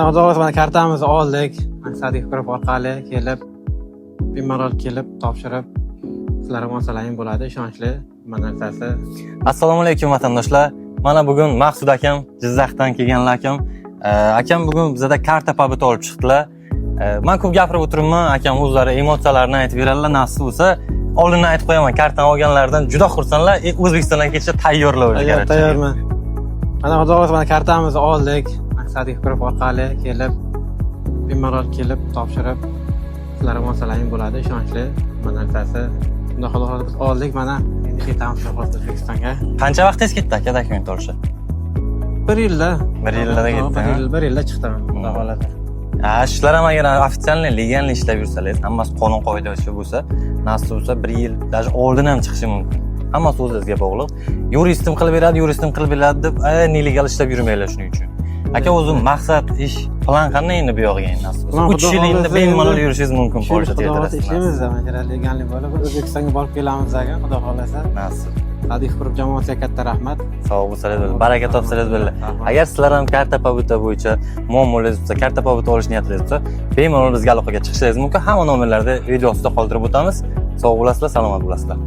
Xudo xohlasa mana kartamizni oldik. Maqsadiy Group orqali kelib, bemalol kelib topshirib, sizlar ham olsalaring bo'ladi, ishonchli narsasi. Assalomu alaykum vatandoshlar. Mana bugun Maqsud akam Jizzaxdan kelganlar akam. Akam bugun bizda karta pabuti olib chiqdilar. Men ko'p gapirib o'tiribman, akam o'zlari emotsiyalarini aytib beradilar, nasib bo'lsa, oldindan aytib qo'yaman, kartani olganlardan juda xursandlar. O'zbekistonga ketishga tayyorlar o'zi. Tayyorman. Mana xudo xohlasa mana kartamizni oldik. Maqsadiy Group orqali kelib, bemalol kelib topshirib, sizlar ham olsalaring bo'ladi, ishonchli narsasi. Xudo xohlasa biz oldik, mana endi ketamiz O'zbekistonga. Qancha vaqtingiz ketdi aka dokument olishga? 1 yilda. 1 yilda ketdi. 1 yilda chiqdim, xudo xohlasa. Shular ham agar ofitsialniy, legalniy ishlab yursangiz, hammasi qonun qoida ishi bo'lsa, nasib bo'lsa 1 yil, даже oldin ham chiqishi mumkin. Hammasi o'zingizga bog'liq. Yuristim qilib beradi deb, nelegal ishlab yurmaylar shuning uchun. Aka, o'zim maqsad, ish, plan qanday endi bu yoqqa endi nasib bo'lsa? 3 yil endi bemalol yurishingiz mumkin Polsha teritorisida. Ishlaymiz mana legalniy bo'lib, O'zbekistonga borib kelamiz aka, xudo xohlasa. Nasib. Maqsadiy Group jamoasiga katta rahmat. Sog' bo'lsangiz, baraka topsangiz bo'ladi. Agar sizlar ham karta pabuti bo'yicha muammolaringiz bo'lsa, karta pabuti olish niyatingiz bo'lsa, bemalol bizga aloqaga chiqishingiz mumkin. Hamma nomerlarda video ostida qoldirib o'tamiz. Sog' bo'lasizlar, salomat bo'lasizlar.